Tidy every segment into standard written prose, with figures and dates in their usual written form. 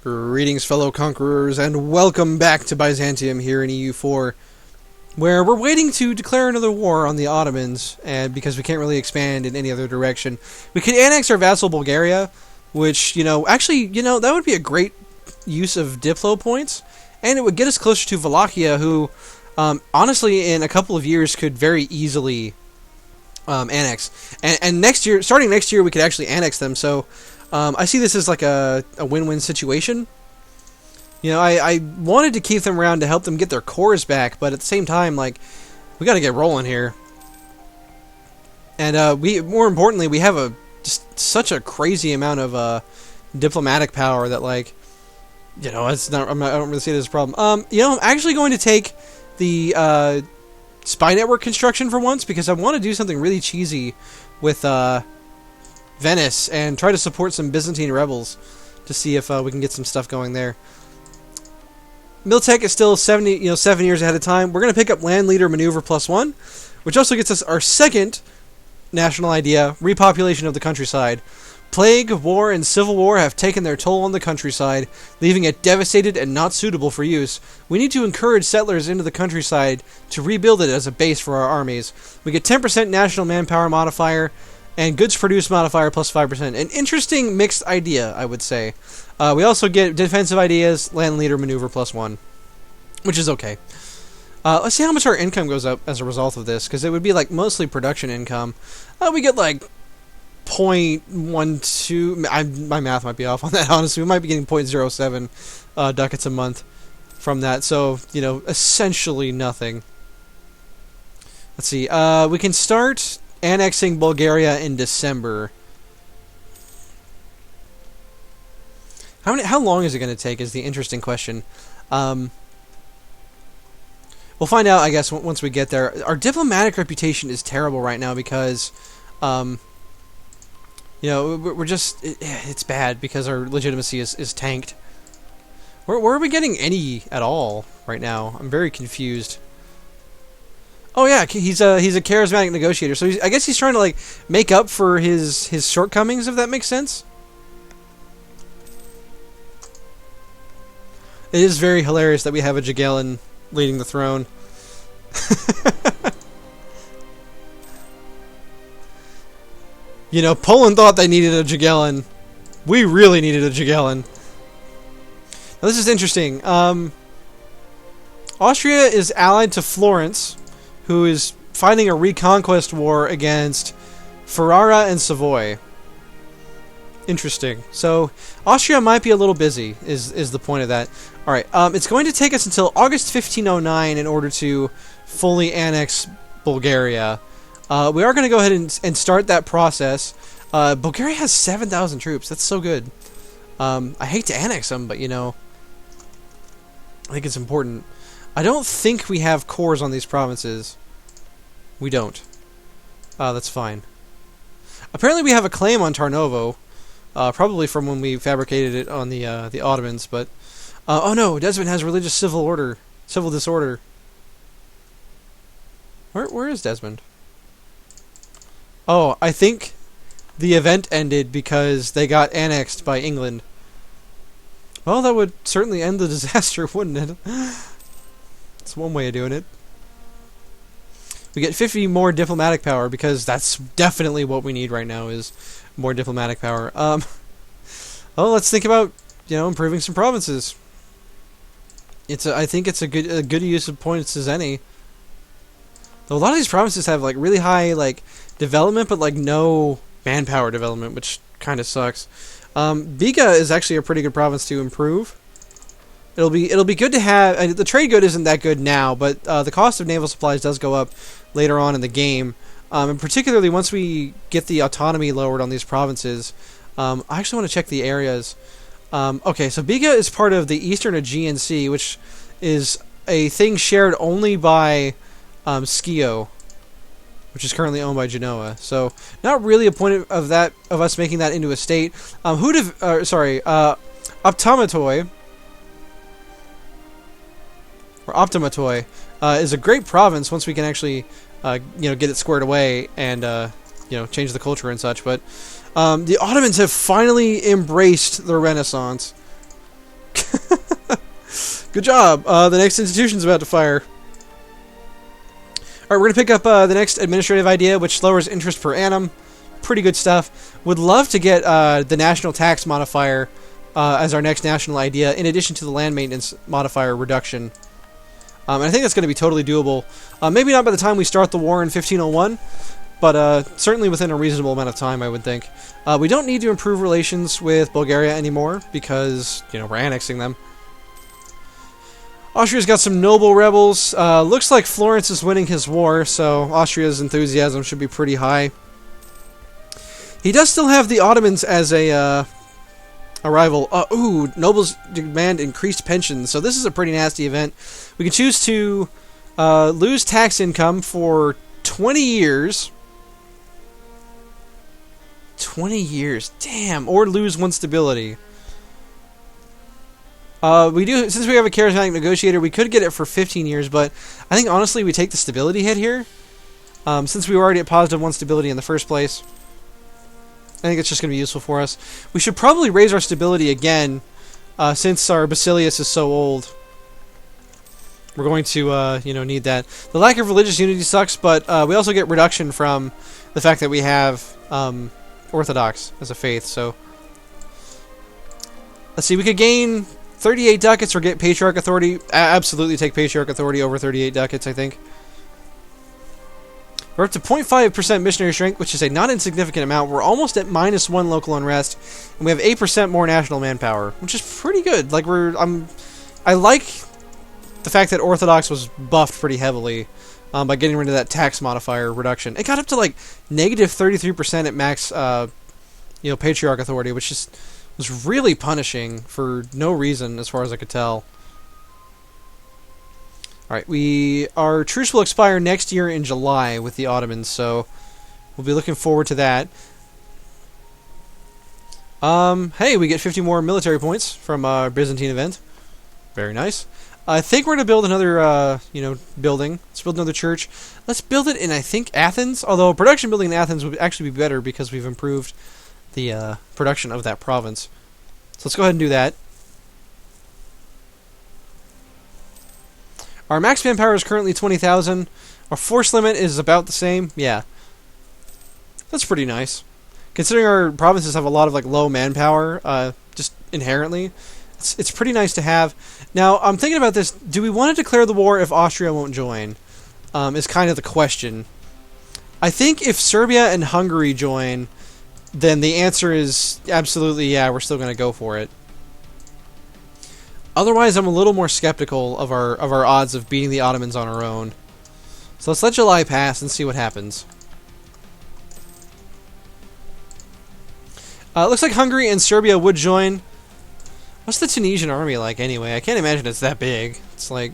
Greetings, fellow conquerors, and welcome back to Byzantium here in EU4, where we're waiting to declare another war on the Ottomans, and because we can't really expand in any other direction. We could annex our vassal Bulgaria, which, that would be a great use of Diplo points, and it would get us closer to Wallachia, who, honestly, in a couple of years could very easily annex. And starting next year, we could actually annex them, so I see this as like a win-win situation. You know, I wanted to keep them around to help them get their cores back, but at the same time, like, we got to get rolling here. And more importantly, we have just such a crazy amount of diplomatic power that, like, you know, I don't really see it as a problem. I'm actually going to take the spy network construction for once because I want to do something really cheesy with Venice and try to support some Byzantine rebels to see if we can get some stuff going there. Miltech is still 7 years ahead of time. We're going to pick up Land Leader Maneuver +1, which also gets us our second national idea, repopulation of the countryside. Plague, war, and civil war have taken their toll on the countryside, leaving it devastated and not suitable for use. We need to encourage settlers into the countryside to rebuild it as a base for our armies. We get 10% national manpower modifier, and goods produced modifier plus 5%. An interesting mixed idea, I would say. We also get defensive ideas, land leader maneuver +1, which is okay. Let's see how much our income goes up as a result of this, because it would be like mostly production income. We get like 0.12. My math might be off on that, honestly. We might be getting 0.07 ducats a month from that, so, you know, essentially nothing. Let's see. We can start annexing Bulgaria in December. How long is it going to take is the interesting question. We'll find out, I guess, once we get there. Our diplomatic reputation is terrible right now because, we're just... It's bad because our legitimacy is tanked. Where are we getting any at all right now? I'm very confused. Oh yeah, he's a charismatic negotiator. So I guess he's trying to like make up for his shortcomings, if that makes sense. It is very hilarious that we have a Jagellan leading the throne. You know, Poland thought they needed a Jagellan. We really needed a Jagellan. Now this is interesting. Austria is allied to Florence, who is fighting a reconquest war against Ferrara and Savoy. Interesting. So, Austria might be a little busy, is the point of that. Alright, it's going to take us until August 1509 in order to fully annex Bulgaria. We are going to go ahead and start that process. Bulgaria has 7,000 troops. That's so good. I hate to annex them, but, you know, I think it's important. I don't think we have cores on these provinces. We don't. That's fine. Apparently we have a claim on Tarnovo. Probably from when we fabricated it on the Ottomans, but... oh no, Desmond has religious civil disorder. Where is Desmond? Oh, I think the event ended because they got annexed by England. Well, that would certainly end the disaster, wouldn't it? That's one way of doing it. We get 50 more diplomatic power because that's definitely what we need right now is more diplomatic power. Well, let's think about, improving some provinces. I think it's a good use of points as any. Though a lot of these provinces have like really high like development, but like no manpower development, which kind of sucks. Biga is actually a pretty good province to improve. It'll be good to have. The trade good isn't that good now, but the cost of naval supplies does go up later on in the game, and particularly once we get the autonomy lowered on these provinces. I actually want to check the areas. Okay, so Biga is part of the Eastern Aegean Sea, which is a thing shared only by Schio, which is currently owned by Genoa. So not really a point of us making that into a state. Optomatoi. Or Optomatoi is a great province once we can actually, get it squared away and, change the culture and such. But the Ottomans have finally embraced the Renaissance. Good job. The next institution's about to fire. Alright, we're going to pick up the next administrative idea, which lowers interest per annum. Pretty good stuff. Would love to get the national tax modifier as our next national idea, in addition to the land maintenance modifier reduction. And I think that's going to be totally doable. Maybe not by the time we start the war in 1501, but certainly within a reasonable amount of time, I would think. We don't need to improve relations with Bulgaria anymore, because, you know, we're annexing them. Austria's got some noble rebels. Looks like Florence is winning his war, so Austria's enthusiasm should be pretty high. He does still have the Ottomans as a rival. Ooh, nobles demand increased pensions, so this is a pretty nasty event. We can choose to lose tax income for 20 years. 20 years, damn, or lose one stability. We do, since we have a charismatic negotiator, we could get it for 15 years, but I think honestly we take the stability hit here, since we were already at positive 1 stability in the first place. I think it's just going to be useful for us. We should probably raise our stability again, since our Basilius is so old. We're going to, you know, need that. The lack of religious unity sucks, but we also get reduction from the fact that we have Orthodox as a faith. So let's see, we could gain 38 ducats or get Patriarch authority. Absolutely take Patriarch authority over 38 ducats, I think. We're up to 0.5% missionary strength, which is a not insignificant amount. We're almost at -1 local unrest, and we have 8% more national manpower, which is pretty good. Like I like the fact that Orthodox was buffed pretty heavily by getting rid of that tax modifier reduction. It got up to like -33% at max, you know, Patriarch authority, which just was really punishing for no reason, as far as I could tell. Alright, our truce will expire next year in July with the Ottomans, so we'll be looking forward to that. Hey, we get 50 more military points from our Byzantine event. Very nice. I think we're going to build another, you know, building. Let's build another church. Let's build it in, I think, Athens, although production building in Athens would actually be better because we've improved the production of that province. So let's go ahead and do that. Our max manpower is currently 20,000. Our force limit is about the same. Yeah. That's pretty nice. Considering our provinces have a lot of like low manpower, just inherently, it's pretty nice to have. Now, I'm thinking about this. Do we want to declare the war if Austria won't join? Is kind of the question. I think if Serbia and Hungary join, then the answer is absolutely yeah, we're still going to go for it. Otherwise, I'm a little more skeptical of our odds of beating the Ottomans on our own. So let's let July pass and see what happens. It looks like Hungary and Serbia would join. What's the Tunisian army like anyway? I can't imagine it's that big. It's like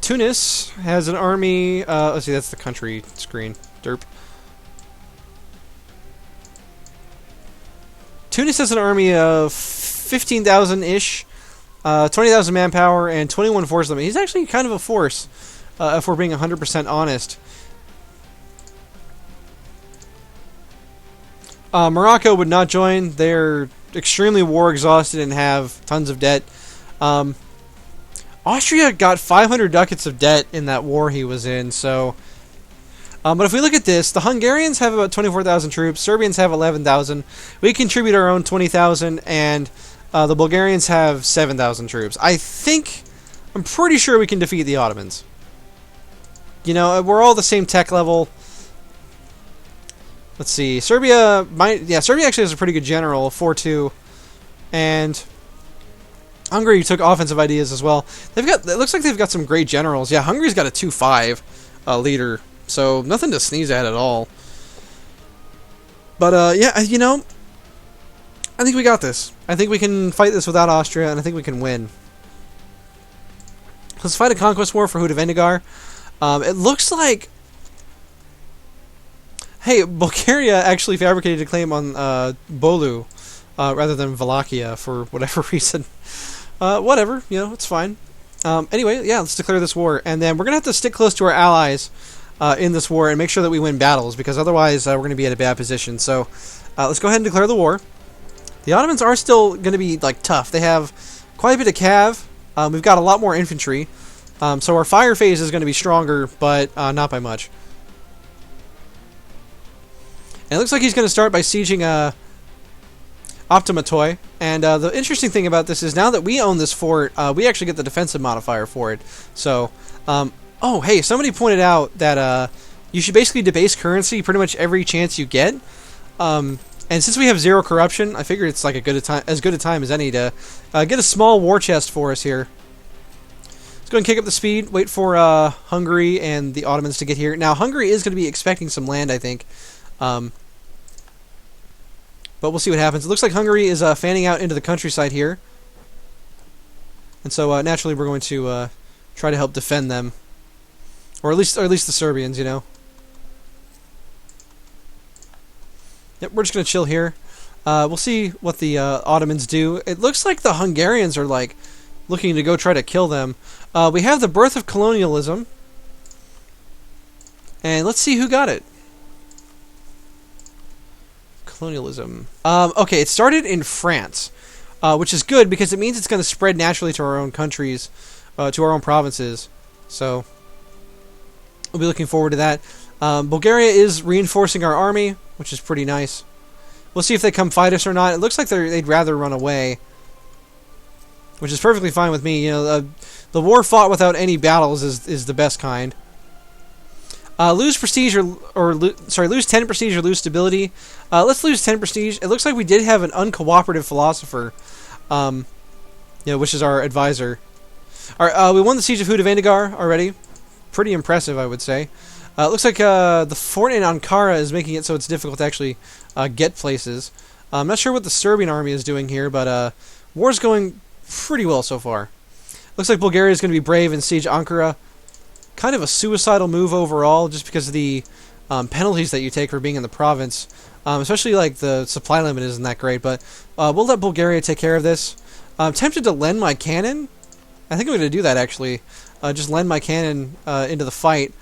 Tunis has an army. Let's see, that's the country screen. Derp. Tunis has an army of 15,000-ish, 20,000 manpower, and 21 force limit. He's actually kind of a force, if we're being 100% honest. Morocco would not join. They're extremely war exhausted and have tons of debt. Austria got 500 ducats of debt in that war he was in, so... but if we look at this, the Hungarians have about 24,000 troops, Serbians have 11,000, we contribute our own 20,000, and the Bulgarians have 7,000 troops. I'm pretty sure we can defeat the Ottomans. You know, we're all the same tech level. Let's see, Serbia actually has a pretty good general, 4-2, and Hungary took offensive ideas as well. It looks like they've got some great generals. Yeah, Hungary's got a 2-5 leader. So, nothing to sneeze at all. But, yeah, you know, I think we got this. I think we can fight this without Austria, and I think we can win. Let's fight a conquest war for Hudavendigar. It looks like... Hey, Bulgaria actually fabricated a claim on Bolu rather than Wallachia for whatever reason. Whatever, you know, it's fine. Anyway, yeah, let's declare this war. And then we're going to have to stick close to our allies in this war and make sure that we win battles, because otherwise we're going to be at a bad position. So let's go ahead and declare the war. The Ottomans are still going to be like tough. They have quite a bit of cav. We've got a lot more infantry. So our fire phase is going to be stronger, but not by much. And it looks like he's going to start by sieging Optimatoi. And the interesting thing about this is now that we own this fort, we actually get the defensive modifier for it. So, oh, hey, somebody pointed out that you should basically debase currency pretty much every chance you get. And since we have 0 corruption, I figured it's like as good a time as any to get a small war chest for us here. Let's go and kick up the speed, wait for Hungary and the Ottomans to get here. Now, Hungary is going to be expecting some land, I think. But we'll see what happens. It looks like Hungary is fanning out into the countryside here. And so, naturally, we're going to try to help defend them. Or at least the Serbians, you know. Yep, we're just going to chill here. We'll see what the Ottomans do. It looks like the Hungarians are, like, looking to go try to kill them. We have the birth of colonialism. And let's see who got it. Colonialism. Okay, it started in France, which is good because it means it's going to spread naturally to our own countries, to our own provinces. So, we'll be looking forward to that. Bulgaria is reinforcing our army, which is pretty nice. We'll see if they come fight us or not. It looks like they'd rather run away, which is perfectly fine with me. You know, the war fought without any battles is the best kind. Lose prestige lose 10 prestige or lose stability. Let's lose 10 prestige. It looks like we did have an uncooperative philosopher, which is our advisor. All right, we won the siege of Hudavendigar already. Pretty impressive, I would say. It looks like the fort in Ankara is making it so it's difficult to actually get places. I'm not sure what the Serbian army is doing here, but war's going pretty well so far. Looks like Bulgaria is going to be brave and siege Ankara. Kind of a suicidal move overall, just because of the penalties that you take for being in the province. Especially, like, the supply limit isn't that great, but we'll let Bulgaria take care of this. I'm tempted to lend my cannon. I think I'm going to do that, actually. Just lend my cannon into the fight.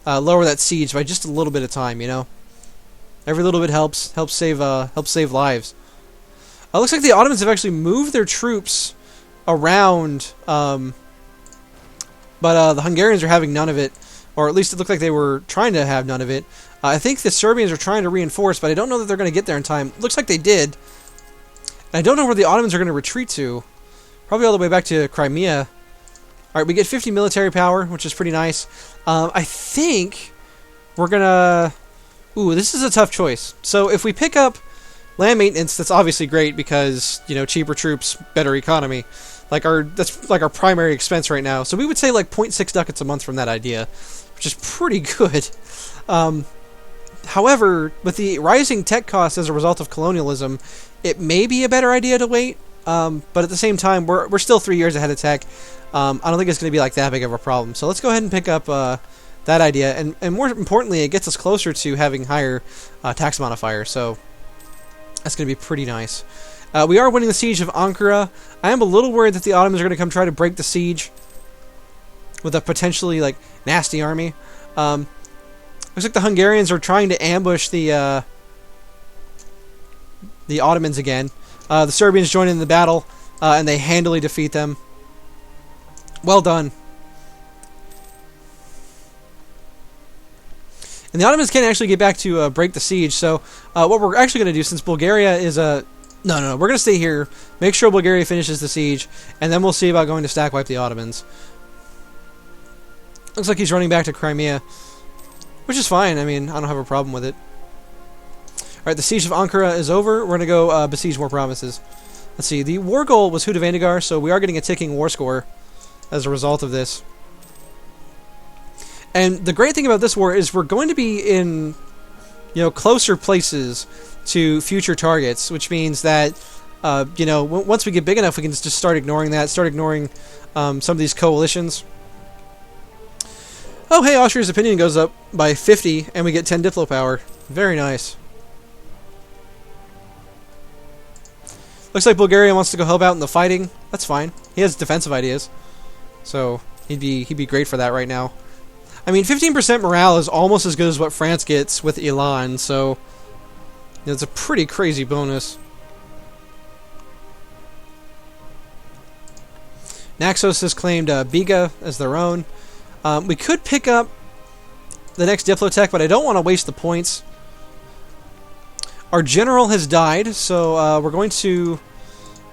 Lower that siege by just a little bit of time, you know? Every little bit helps save lives. Looks like the Ottomans have actually moved their troops around, but the Hungarians are having none of it, or at least it looked like they were trying to have none of it. I think the Serbians are trying to reinforce, but I don't know that they're going to get there in time. Looks like they did. And I don't know where the Ottomans are going to retreat to. Probably all the way back to Crimea. Alright, we get 50 military power, which is pretty nice. I think we're going to... Ooh, this is a tough choice. So if we pick up land maintenance, that's obviously great because, you know, cheaper troops, better economy. That's like our primary expense right now. So we would say like 0.6 ducats a month from that idea, which is pretty good. However, with the rising tech costs as a result of colonialism, it may be a better idea to wait. But at the same time, we're still 3 years ahead of tech. I don't think it's going to be like that big of a problem. So let's go ahead and pick up that idea. And more importantly, it gets us closer to having higher tax modifiers. So that's going to be pretty nice. We are winning the siege of Ankara. I am a little worried that the Ottomans are going to come try to break the siege with a potentially, like, nasty army. Looks like the Hungarians are trying to ambush the Ottomans again. The Serbians join in the battle, and they handily defeat them. Well done. And the Ottomans can't actually get back to break the siege, so what we're actually going to do, since Bulgaria is a... No, we're going to stay here, make sure Bulgaria finishes the siege, and then we'll see about going to stack wipe the Ottomans. Looks like he's running back to Crimea, which is fine. I mean, I don't have a problem with it. Alright, the siege of Ankara is over. We're going to go besiege more provinces. Let's see, the war goal was Hudavendigar, so we are getting a ticking war score as a result of this. And the great thing about this war is we're going to be in, you know, closer places to future targets, which means that, you know, once we get big enough, we can just start ignoring that, start ignoring some of these coalitions. Oh, hey, Austria's opinion goes up by 50, and we get 10 diplo power. Very nice. Looks like Bulgaria wants to go help out in the fighting. That's fine. He has defensive ideas, so he'd be great for that right now. I mean, 15% morale is almost as good as what France gets with Elan, so it's a pretty crazy bonus. Naxos has claimed Biga as their own. We could pick up the next Diplotech, but I don't want to waste the points. Our general has died, so we're going to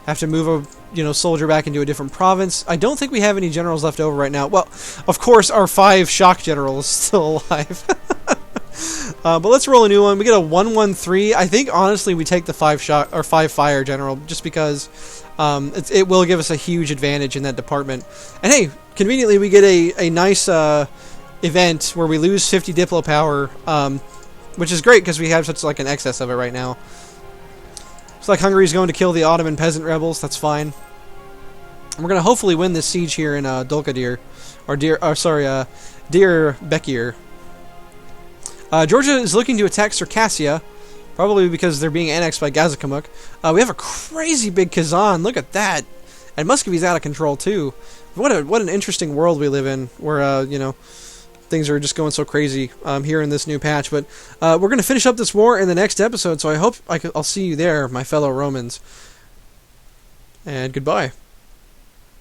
have to move a soldier back into a different province. I don't think we have any generals left over right now. Well, of course, our 5 shock general is still alive. But let's roll a new one. We get a 113. I think honestly we take the 5 shock or 5 fire general just because it will give us a huge advantage in that department. And hey, conveniently we get a nice event where we lose 50 Diplo power, which is great because we have such like an excess of it right now. Looks like Hungary's going to kill the Ottoman peasant rebels. That's fine. And we're going to hopefully win this siege here in Dulkadir, or Deir Bekir. Georgia is looking to attack Circassia, probably because they're being annexed by Gazakamuk. We have a crazy big Kazan. Look at that. And Muscovy's out of control too. What an interesting world we live in, where things are just going so crazy here in this new patch. But we're going to finish up this war in the next episode, so I hope I'll see you there, my fellow Romans. And goodbye.